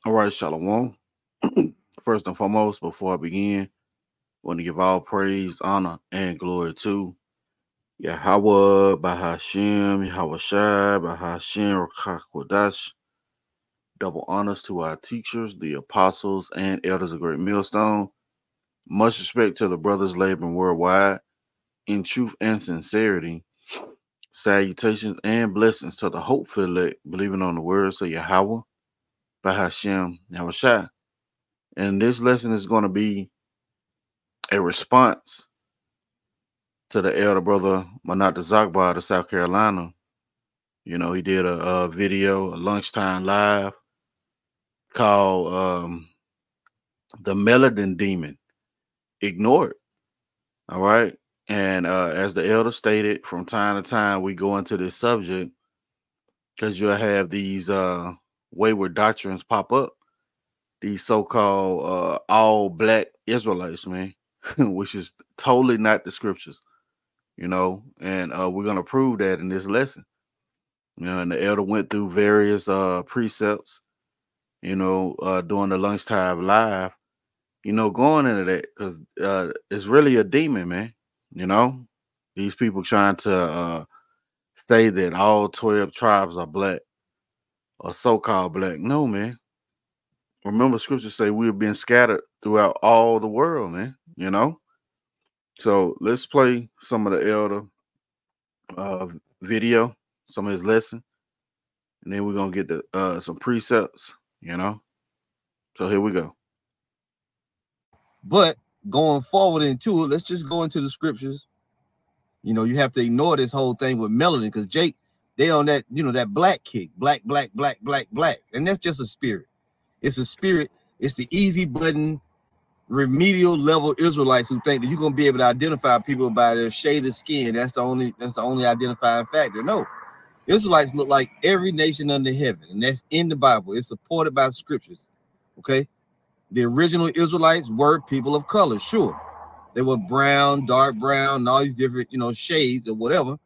All right, Shalom. First and foremost, before I begin, I want to give all praise, honor, and glory to Yahawah, Bahashim, Yahawashi, Bahashim, Qadash. Double honors to our teachers, the apostles, and elders of Great Millstone. Much respect to the brothers laboring worldwide in truth and sincerity. Salutations and blessings to the hopeful elect, believing on the words of Yahawah, Bahashim, Yahawashi. And this lesson is going to be a response to the elder brother Manat Zakba out of South Carolina. You know, he did a video, a lunchtime live called The Melanin Demon Ignored. All right. And as the elder stated, from time to time, we go into this subject because you'll have these wayward doctrines pop up. These so-called all black Israelites, man, which is totally not the scriptures. You know, and we're going to prove that in this lesson. You know, and the elder went through various precepts, you know, during the lunchtime live, you know, going into that because it's really a demon, man. You know, these people trying to say that all 12 tribes are black or so-called black. No, man. Remember, scriptures say we've been scattered throughout all the world, man. You know, so let's play some of the elder video, some of his lesson, and then we're gonna get the some precepts, you know. So here we go. But going forward into it, let's just go into the scriptures. You know, you have to ignore this whole thing with Melanin because Jake, they on that, you know, that black kick, black, and that's just a spirit. It's a spirit. It's the easy button, remedial level Israelites who think that you're gonna be able to identify people by their shade of skin. That's the only identifying factor. No, Israelites look like every nation under heaven, and that's in the Bible. It's supported by scriptures. Okay, the original Israelites were people of color. Sure, they were brown, dark brown, and all these different, you know, shades or whatever,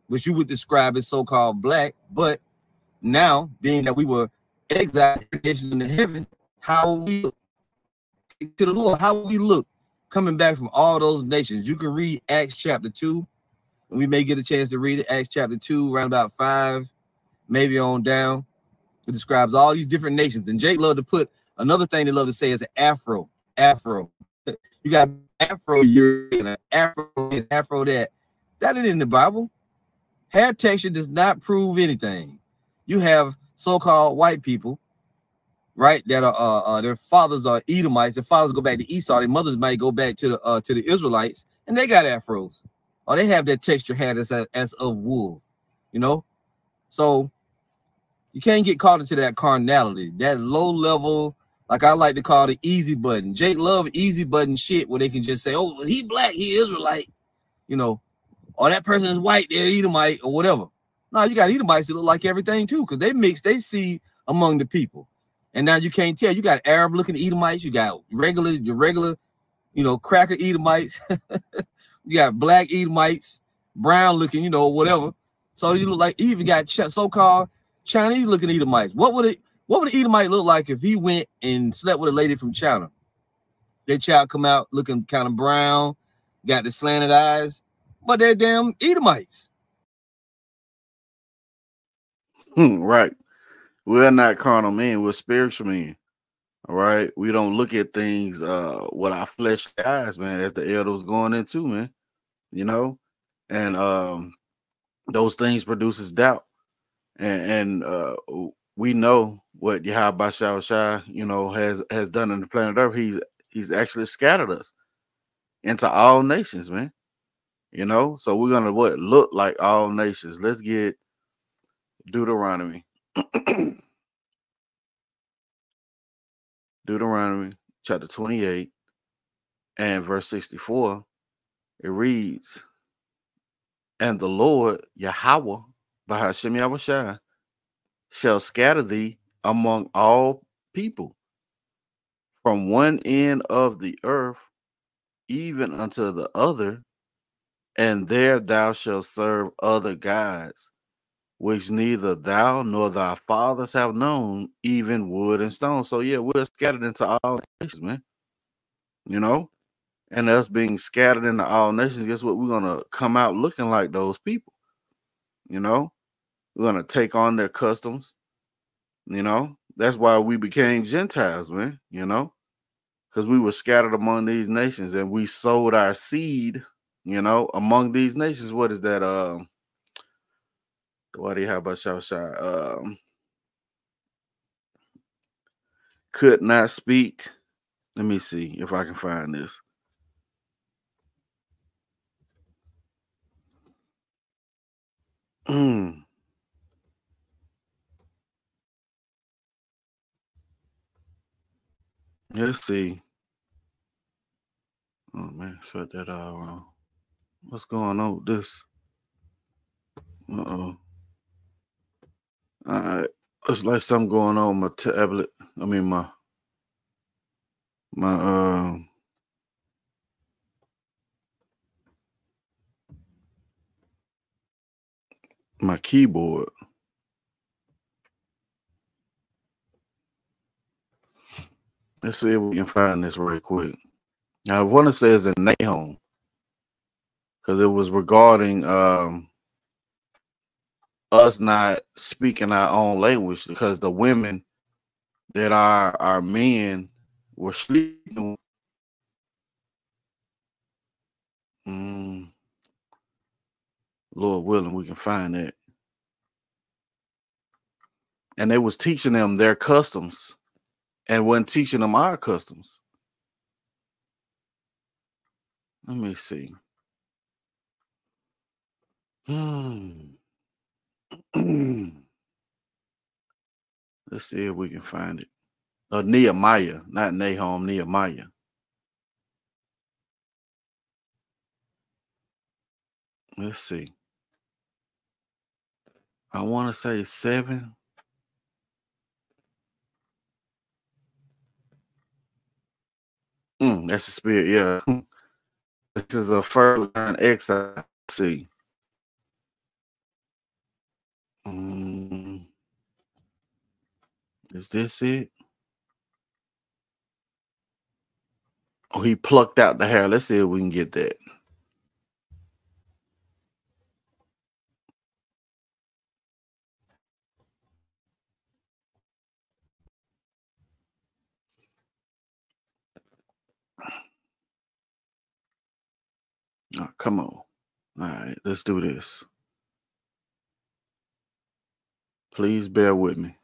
which you would describe as so-called black. But now, being that we were exiled in the heaven, how we look to the Lord, how we look coming back from all those nations. You can read Acts chapter 2, and we may get a chance to read it. Acts chapter 2, around about 5, maybe on down. It describes all these different nations. And Jake loved to put another thing they love to say is an afro. You got afro European, afro this, afro that. That ain't in the Bible. Hair texture does not prove anything. You have so-called white people, right, that are their fathers are Edomites. Their fathers go back to Esau. Their mothers might go back to the Israelites, and they got afros, or they have that texture hair as of wool, you know. So you can't get caught into that carnality, that low level, like I like to call the easy button. Jake love easy button shit where they can just say, "Oh, he black, he Israelite," you know, or that person is white, they're Edomite or whatever. No, you got Edomites that look like everything too, because they mix, they see among the people. And now you can't tell. You got Arab-looking Edomites. You got your regular, you know, cracker Edomites. You got black Edomites, brown-looking, you know, whatever. So you look like you even got so-called Chinese-looking Edomites. What would an Edomite look like if he went and slept with a lady from China? Their child come out looking kind of brown, got the slanted eyes, but they're damn Edomites. Right. We're not carnal men, we're spiritual men. All right. We don't look at things with our fleshly eyes, man, as the elder was going into, man. You know, and those things produces doubt. And we know what Yahawashi, you know, has done on the planet Earth. He's actually scattered us into all nations, man. You know, so we're gonna look like all nations. Let's get Deuteronomy. Deuteronomy chapter 28 and verse 64. It reads, "And the Lord Yahawah, Bahashim Yahawashi, shall scatter thee among all people, from one end of the earth even unto the other, and there thou shalt serve other gods, which neither thou nor thy fathers have known, even wood and stone. So yeah, we're scattered into all nations, man. You know, and us being scattered into all nations, guess what? We're gonna come out looking like those people. You know, we're gonna take on their customs. You know, that's why we became Gentiles, man. You know, because we were scattered among these nations and we sowed our seed. You know, among these nations. What is that? What do you have about Shawshai? Could not speak. Let me see if I can find this. Let's see. Oh man, spelled that all wrong. What's going on with this? Uh-oh. All right. It's like something going on with my tablet. I mean my my keyboard. Let's see if we can find this right quick. Now I want to say it's in Nahum because it was regarding us not speaking our own language because the women that our men were sleeping. Lord willing, we can find that. And they was teaching them their customs and wasn't teaching them our customs. Let me see. Let's see if we can find it. Nehemiah, not Nahum, Nehemiah. Let's see. I want to say 7. That's the spirit, yeah. This is a first exile. Let's see. Is this it? Oh, he plucked out the hair. Let's see if we can get that. Oh, come on. All right, let's do this. Please bear with me.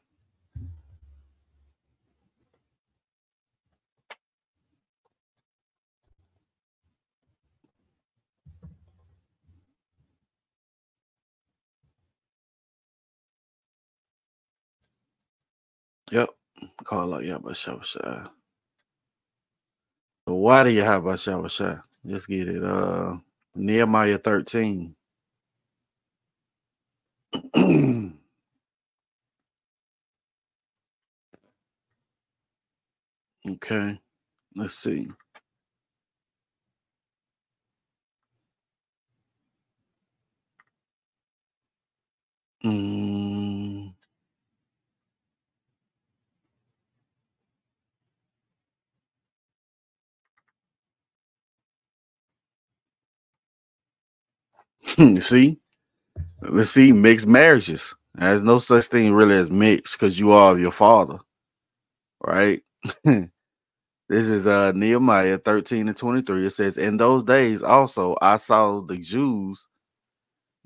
Yep. Call out Yahawashi. So why do you have Yahawashi? Let's get it. Nehemiah 13. Okay. Let's see. See? Let's see. Mixed marriages. There's no such thing really as mixed because you are of your father. Right? This is Nehemiah 13 and 23. It says, in those days also I saw the Jews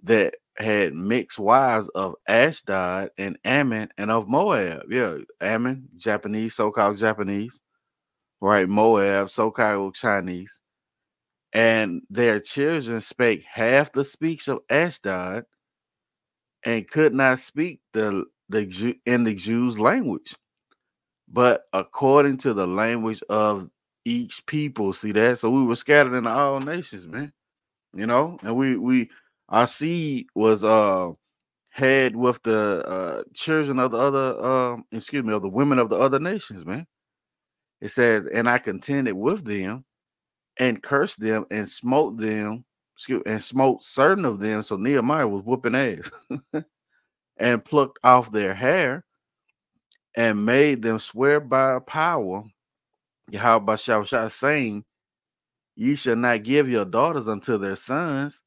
that had mixed wives of Ashdod and Ammon and of Moab. Yeah, Ammon, Japanese, so-called Japanese. Right, Moab, so-called Chinese. And their children spake half the speech of Ashdod and could not speak in the Jews' language, but according to the language of each people. See that? So we were scattered in all nations, man. You know, and we our seed was had with the children of the other of the women of the other nations, man. It says, and I contended with them and cursed them and smote them, and smote certain of them. So Nehemiah was whooping ass. and plucked off their hair and made them swear by power, Yahawashi, saying, Ye shall not give your daughters unto their sons,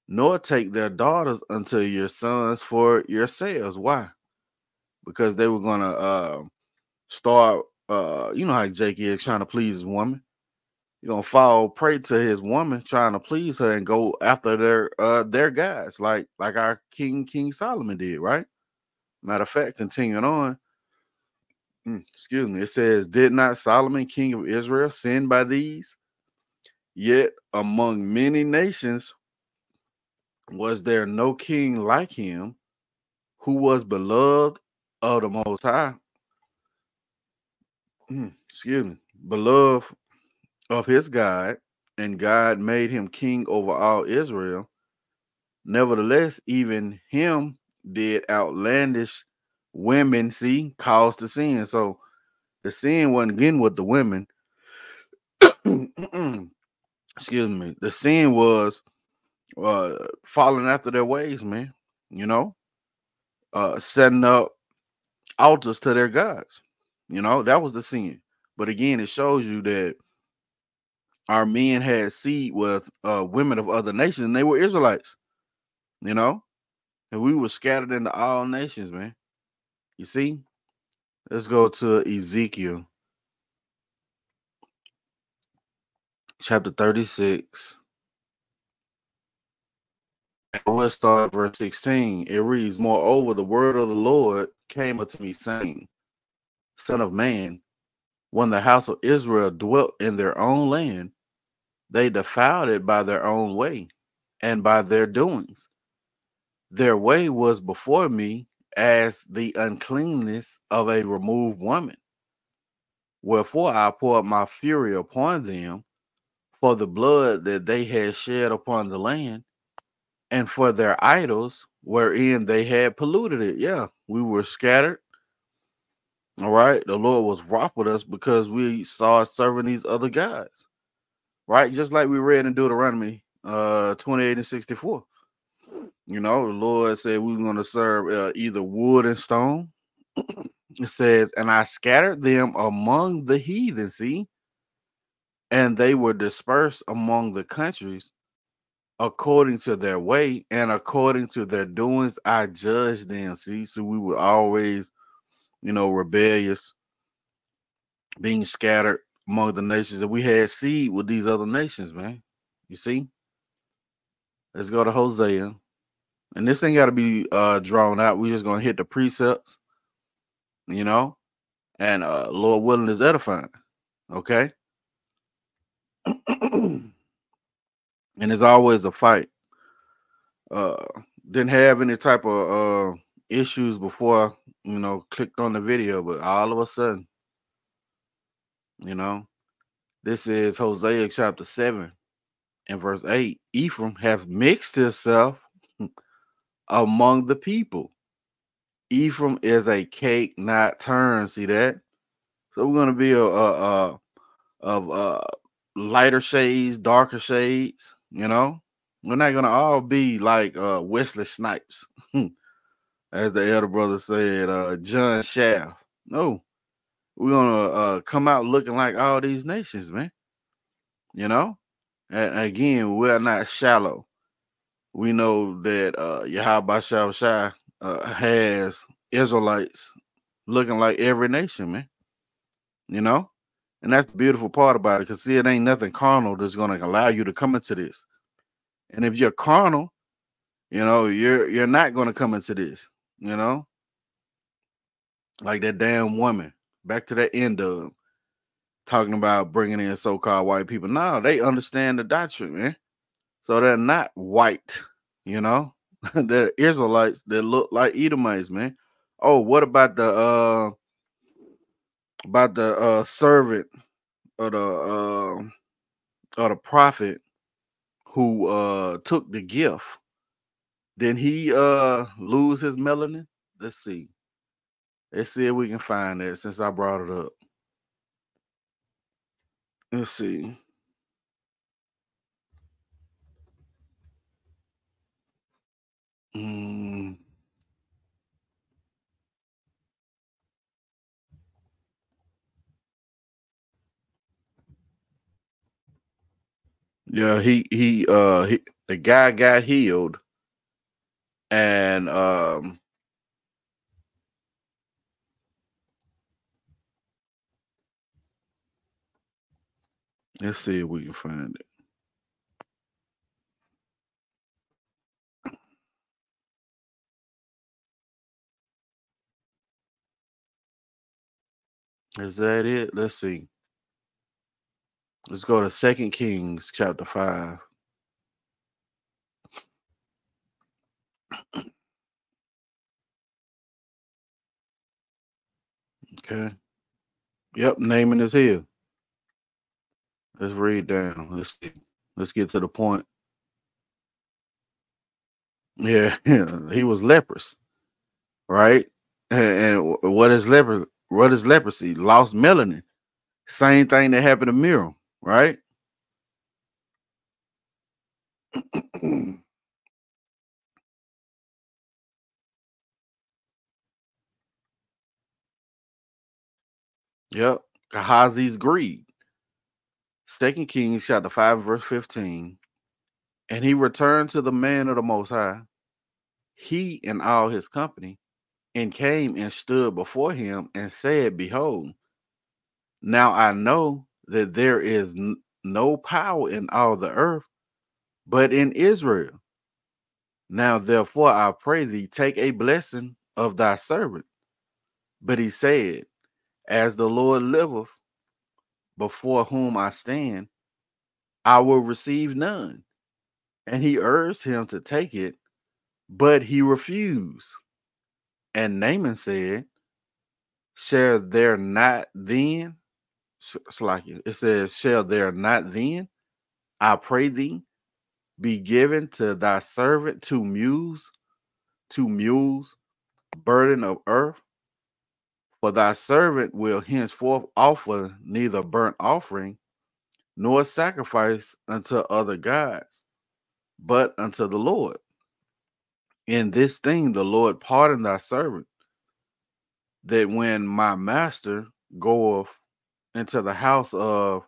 nor take their daughters unto your sons for yourselves. Why? Because they were gonna start you know how Jake is trying to please his woman. You're gonna fall prey to his woman trying to please her and go after their guys, like our King Solomon did, right? Matter of fact, continuing on, excuse me, it says, Did not Solomon, king of Israel, sin by these? Yet among many nations was there no king like him, who was beloved of the Most High, excuse me, beloved of his God, and God made him king over all Israel. Nevertheless, even him did outlandish women, see, cause to sin. So the sin wasn't getting with the women. Excuse me. The sin was following after their ways, man. You know, setting up altars to their gods. You know, that was the sin. But again, it shows you that our men had seed with women of other nations, and they were Israelites. You know, and we were scattered into all nations, man. You see? Let's go to Ezekiel chapter 36. And we'll start at verse 16. It reads, Moreover, the word of the Lord came unto me, saying, Son of man, when the house of Israel dwelt in their own land, they defiled it by their own way and by their doings. Their way was before me as the uncleanness of a removed woman. Wherefore I poured my fury upon them for the blood that they had shed upon the land, and for their idols wherein they had polluted it. Yeah, we were scattered. All right. The Lord was wroth with us because we saw serving these other gods. Right? Just like we read in Deuteronomy 28 and 64. You know, the Lord said we were going to serve either wood and stone. It says, and I scattered them among the heathen, see, and they were dispersed among the countries according to their way and according to their doings. I judged them, see. So we were always, you know, rebellious, being scattered among the nations, and we had seed with these other nations, man. You see? Let's go to Hosea. And this ain't got to be drawn out. We're just going to hit the precepts, you know, and Lord willing is edifying. Okay. And there's always a fight. Didn't have any type of issues before, you know, clicked on the video, but all of a sudden, you know, this is Hosea chapter 7 and verse 8. Ephraim hath mixed himself among the people. Ephraim is a cake not turned. See that? So we're gonna be of lighter shades, darker shades. You know, we're not gonna all be like Wesley Snipes, as the elder brother said, John Shaft. No, we're gonna come out looking like all these nations, man. You know, and again, we're not shallow. We know that Yahawashi has Israelites looking like every nation, man. You know, and that's the beautiful part about it, because see, it ain't nothing carnal that's going to allow you to come into this. And if you're carnal, you know, you're not going to come into this. You know, like that damn woman. Back to that end of talking about bringing in so-called white people. No, they understand the doctrine, man. So they're not white. You know, they're Israelites that look like Edomites, man. Oh, what about the servant or the prophet who took the gift? Did he lose his melanin? Let's see. Let's see if we can find that since I brought it up. Let's see. Mm, Yeah, the guy got healed, and let's see if we can find it. Is that it? Let's see. Let's go to 2 Kings chapter 5. Okay. Yep, Naaman is here. Let's read down. Let's see. Let's get to the point. Yeah, he was leprous, right? And what is leper? What is leprosy? Lost melanin. Same thing that happened to Miriam, right? Yep. Gehazi's greed. 2 Kings chapter 5, verse 15. And he returned to the man of the Most High, he and all his company, and came and stood before him and said, Behold, now I know that there is no power in all the earth, but in Israel. Now therefore I pray thee, take a blessing of thy servant. But he said, As the Lord liveth, before whom I stand, I will receive none. And he urged him to take it, but he refused. And Naaman said, Shall there not then, it says, Shall there not then, I pray thee, be given to thy servant 2 mules, burden of earth? For thy servant will henceforth offer neither burnt offering nor sacrifice unto other gods, but unto the Lord. In this thing the Lord pardon thy servant, that when my master goeth into the house of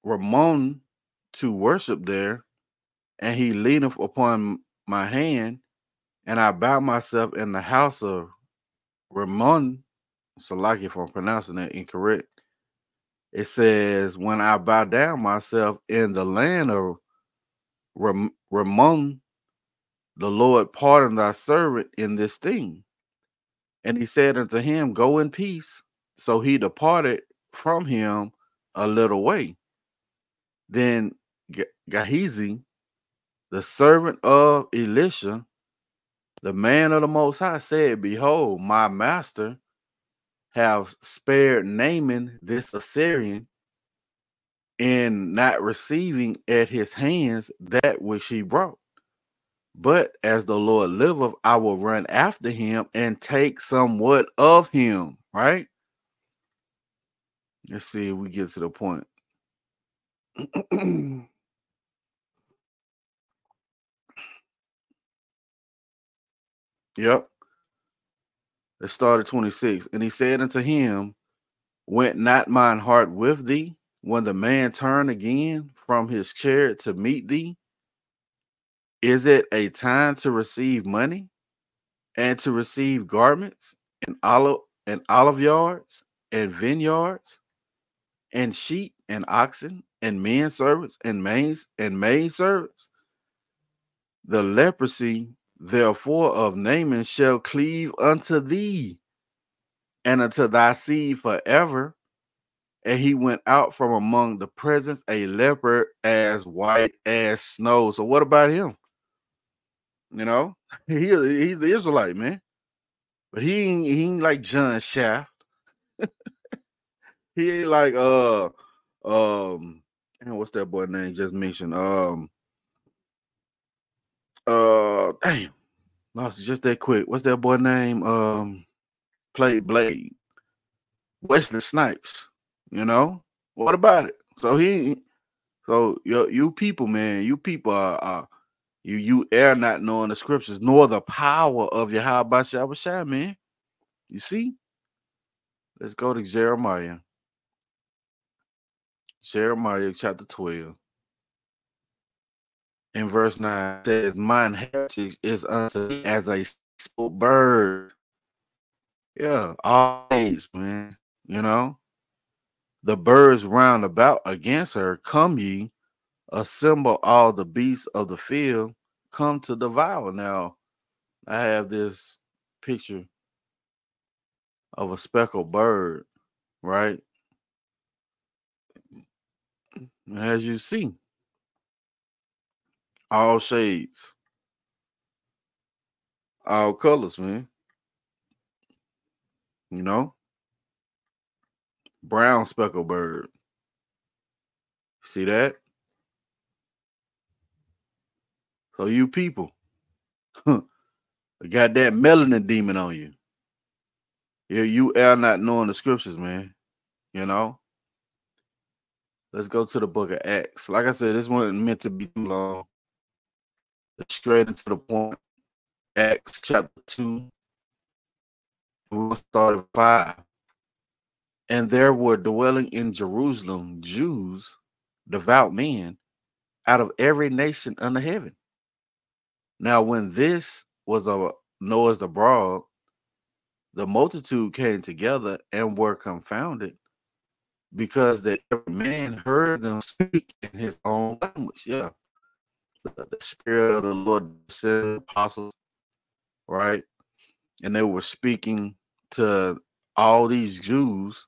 Ramon to worship there, and he leaneth upon my hand, and I bow myself in the house of Ramon. Salaki if I'm pronouncing that incorrect. It says, when I bow down myself in the land of Ramon, the Lord pardon thy servant in this thing. And he said unto him, Go in peace. So he departed from him a little way. Then Gehazi, the servant of Elisha, the man of the Most High, said, Behold, my master have spared Naaman this Assyrian in not receiving at his hands that which he brought. But as the Lord liveth, I will run after him and take somewhat of him. Right? Let's see if we get to the point. Yep. Let's start at 26. And he said unto him, Went not mine heart with thee when the man turned again from his chariot to meet thee? Is it a time to receive money and to receive garments and olive yards and vineyards and sheep and oxen and men servants and maid servants? The leprosy therefore of Naaman shall cleave unto thee and unto thy seed forever. And he went out from among the presence a leper as white as snow. So what about him? You know, he's the Israelite, man. But he ain't like John Shaft. He ain't like and what's that boy name just mentioned? Damn, lost it just that quick. What's that boy name? Played Blade. Wesley Snipes. You know? What about it? So you people, man, you people are you err not knowing the scriptures, nor the power of Yahawashi, man. You see? Let's go to Jeremiah. Jeremiah chapter 12. In verse 9 it says, mine heritage is unto thee as a simple bird. Yeah, always, man. You know, the birds round about against her, come ye, assemble all the beasts of the field, come to devour. Now, I have this picture of a speckled bird, right? And as you see, all shades, all colors, man. You know, brown speckled bird. See that? So you people got that melanin demon on you. Yeah, you are not knowing the scriptures, man. You know. Let's go to the book of Acts. Like I said, this wasn't meant to be too long. Let's straight into the point. Acts chapter 2. We'll start at 5. And there were dwelling in Jerusalem Jews, devout men, out of every nation under heaven. Now, when this was noised abroad, the multitude came together and were confounded, because that every man heard them speak in his own language. Yeah, the Spirit of the Lord sent apostles, right? And they were speaking to all these Jews,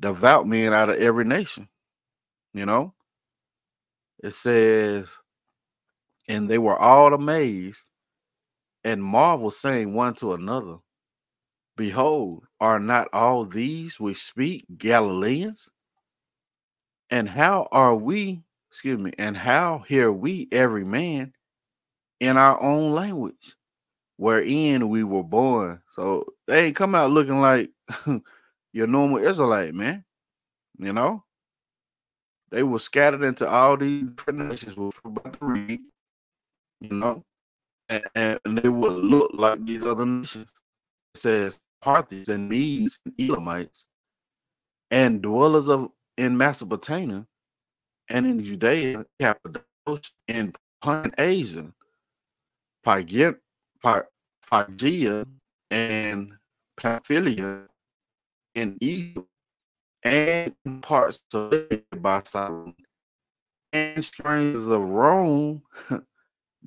devout men out of every nation. You know, it says, and they were all amazed and marveled, saying one to another, behold, are not all these which speak Galileans? And how are we, and how hear we every man in our own language, wherein we were born? So they ain't come out looking like your normal Israelite, man. You know, they were scattered into all these different nations, which we're about to read, you know, and they would look like these other nations. It says Parthians and Medes and Elamites and dwellers in Mesopotamia and in Judea, Cappadocia, in Pontus, Asia, Phrygia, and Pamphylia, in Egypt, and in parts of Libya by Cyrene, and strangers of Rome,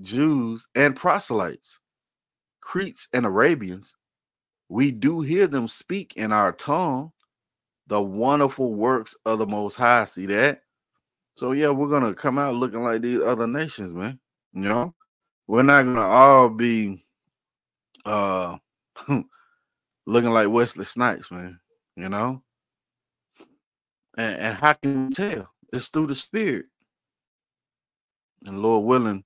Jews and proselytes, Cretes and Arabians. We do hear them speak in our tongue the wonderful works of the Most High. See that? So yeah, we're gonna come out looking like these other nations, man. You know, we're not gonna all be uh looking like Wesley Snipes, man. You know, and how can we tell? It's through the Spirit. And Lord willing,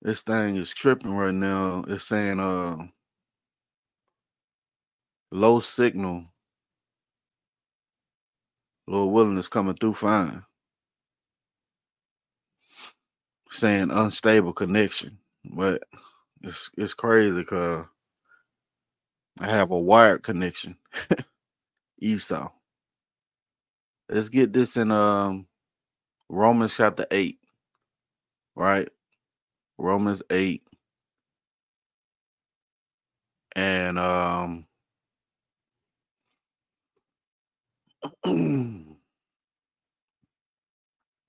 this thing is tripping right now. It's saying low signal. Lord willing is coming through fine. Saying unstable connection, but it's crazy because I have a wired connection. Esau. Let's get this in Romans chapter 8, right? Romans 8 and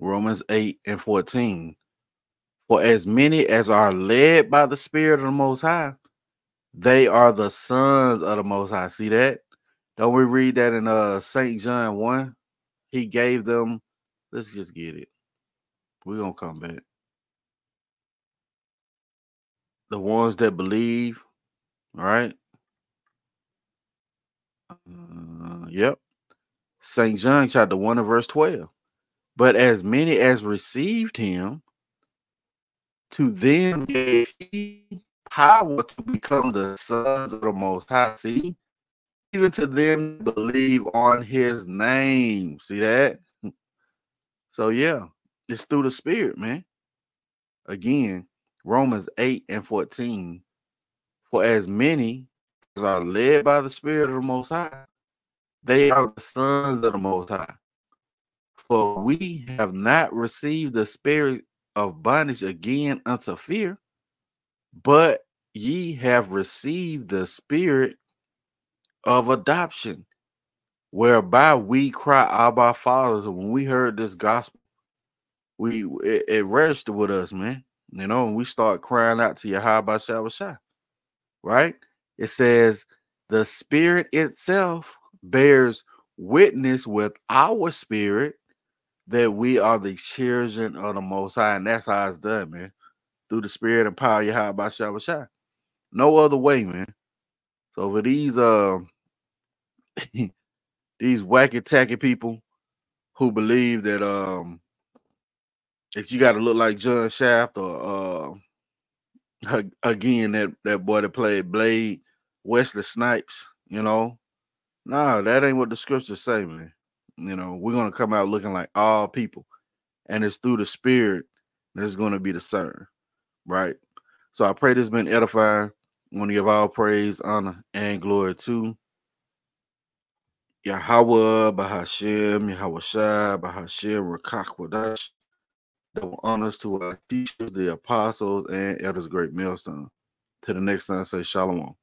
Romans 8 and 14. For as many as are led by the Spirit of the Most High, they are the sons of the Most High. See that? Don't we read that in St. John 1? He gave them, let's just get it. We're gonna come back. The ones that believe, right? Yep. St. John chapter 1 and verse 12. But as many as received him, to them gave he power to become the sons of the Most High. See, even to them believe on his name. See that? So yeah, it's through the Spirit, man. Again, Romans 8 and 14. For as many as are led by the Spirit of the Most High, they are the sons of the Most High. For we have not received the spirit of bondage again unto fear, but ye have received the spirit of adoption, whereby we cry, Abba, Father. When we heard this gospel, it registered with us, man. You know, and we start crying out to Yahawashi, right? It says the Spirit itself bears witness with our spirit that we are the children of the Most High, and that's how it's done, man. Through the Spirit and power of Yahawashi. No other way, man. So for these these wacky tacky people who believe that you got to look like John Shaft or again that boy that played Blade, Wesley Snipes, you know. Nah, that ain't what the scriptures say, man. You know, we're gonna come out looking like all people, and it's through the Spirit that it's gonna be discerned, right? So I pray this has been edifying. I want to give all praise, honor, and glory to Yahawah, Bahashem, Yahawashi, Bahashem, Qadash. Double honors to our teachers, the apostles, and elders, great millstone. To the next time, say shalom.